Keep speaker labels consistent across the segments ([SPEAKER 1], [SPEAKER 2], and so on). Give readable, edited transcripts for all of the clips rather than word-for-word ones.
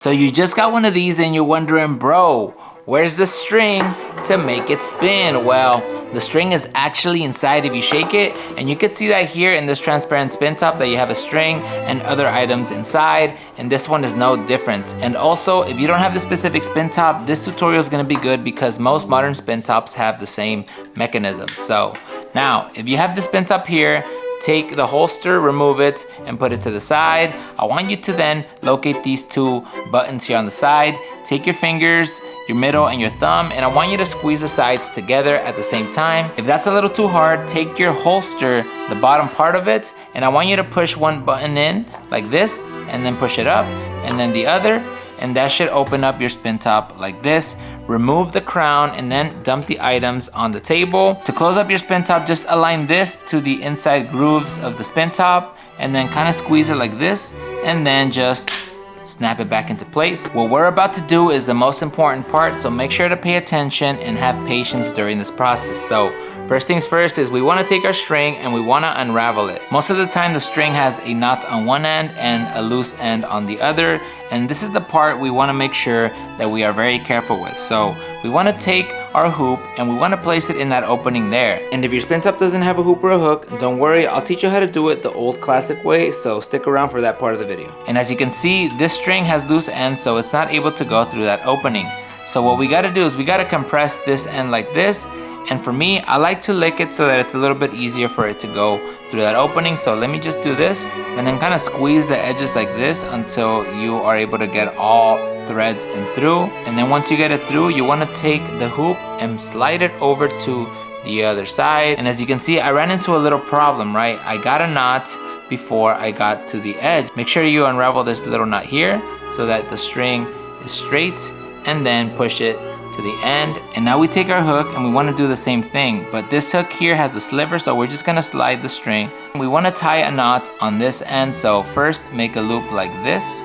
[SPEAKER 1] So you just got one of these and you're wondering, bro, where's the string to make it spin? Well, the string is actually inside if you shake it, and you can see that here in this transparent spin top that you have a string and other items inside, and this one is no different. And also, if you don't have the specific spin top, this tutorial is gonna be good because most modern spin tops have the same mechanism. So now, if you have the spin top here, take the holster, remove it, and put it to the side. I want you to then locate these two buttons here on the side. Take your fingers, your middle and your thumb, and I want you to squeeze the sides together at the same time. If that's a little too hard, take your holster, the bottom part of it, and I want you to push one button in like this, and then push it up, and then the other, and that should open up your spin top like this. Remove the crown and then dump the items on the table. To close up your spin top, just align this to the inside grooves of the spin top and then kind of squeeze it like this, and then just snap it back into place. What we're about to do is the most important part, so make sure to pay attention and have patience during this process. So first things first is we want to take our string and we want to unravel it. Most of the time the string has a knot on one end and a loose end on the other, and this is the part we want to make sure that we are very careful with. So we want to take our hoop and we want to place it in that opening there. And if your spin top doesn't have a hoop or a hook, don't worry, I'll teach you how to do it the old classic way, so stick around for that part of the video. And as you can see, this string has loose ends, so it's not able to go through that opening. So what we got to do is we got to compress this end like this. And for me, I like to lick it so that it's a little bit easier for it to go through that opening. So let me just do this and then kind of squeeze the edges like this until you are able to get all threads in through. And then once you get it through, you want to take the hoop and slide it over to the other side. And as you can see, I ran into a little problem, right? I got a knot before I got to the edge. Make sure you unravel this little knot here so that the string is straight, and then push it to the end. And now we take our hook and we want to do the same thing, but this hook here has a sliver, so we're just gonna slide the string. We want to tie a knot on this end, so first make a loop like this,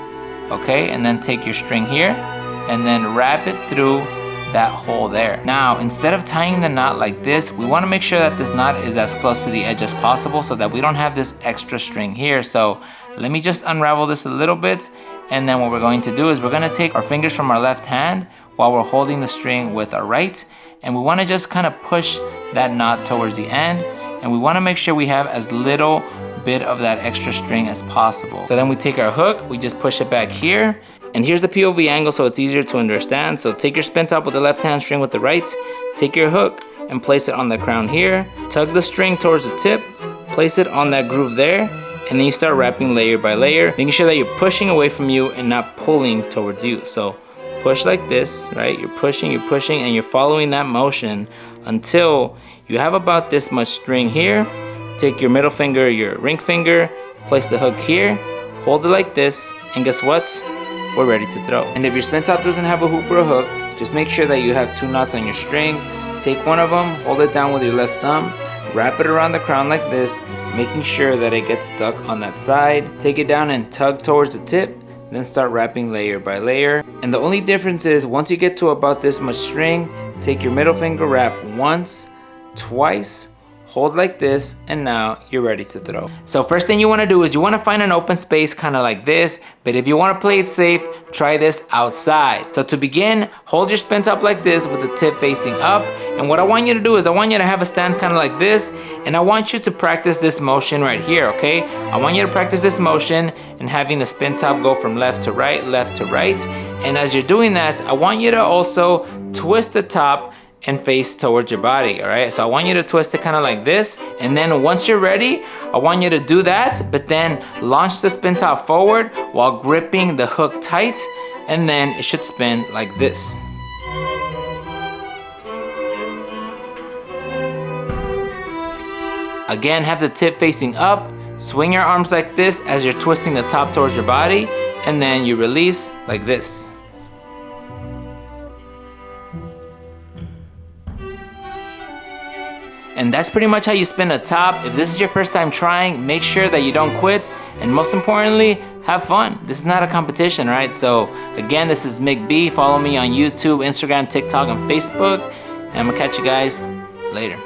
[SPEAKER 1] okay, and then take your string here and then wrap it through that hole there. Now instead of tying the knot like this, we want to make sure that this knot is as close to the edge as possible so that we don't have this extra string here. So let me just unravel this a little bit, and then what we're going to do is we're going to take our fingers from our left hand while we're holding the string with our right, and we want to just kind of push that knot towards the end, and we want to make sure we have as little bit of that extra string as possible. So then we take our hook, we just push it back here, and here's the POV angle so it's easier to understand. So take your spin top with the left hand, string with the right, take your hook and place it on the crown here, tug the string towards the tip, place it on that groove there, and then you start wrapping layer by layer, making sure that you're pushing away from you and not pulling towards you. So push like this, right? You're pushing, and you're following that motion until you have about this much string here. Take your middle finger, your ring finger, place the hook here, hold it like this, and guess what? We're ready to throw. And if your spin top doesn't have a hoop or a hook, just make sure that you have two knots on your string. Take one of them, hold it down with your left thumb, wrap it around the crown like this, making sure that it gets stuck on that side. Take it down and tug towards the tip, then start wrapping layer by layer. And the only difference is once you get to about this much string, take your middle finger, wrap once, twice, hold like this, and now you're ready to throw. So first thing you want to do is you want to find an open space kind of like this, but if you want to play it safe, try this outside. So to begin, hold your spin top like this with the tip facing up, and what I want you to do is I want you to have a stand kind of like this, and I want you to practice this motion right here, okay? I want you to practice this motion and having the spin top go from left to right, and as you're doing that, I want you to also twist the top and face towards your body, all right? So I want you to twist it kind of like this, and then once you're ready, I want you to do that, but then launch the spin top forward while gripping the hook tight, and then it should spin like this. Again, have the tip facing up, swing your arms like this as you're twisting the top towards your body, and then you release like this. And that's pretty much how you spin a top. If this is your first time trying, make sure that you don't quit, and most importantly, have fun. This is not a competition, right? So again, this is Mick B. Follow me on YouTube, Instagram, TikTok, and Facebook, and I'm gonna catch you guys later.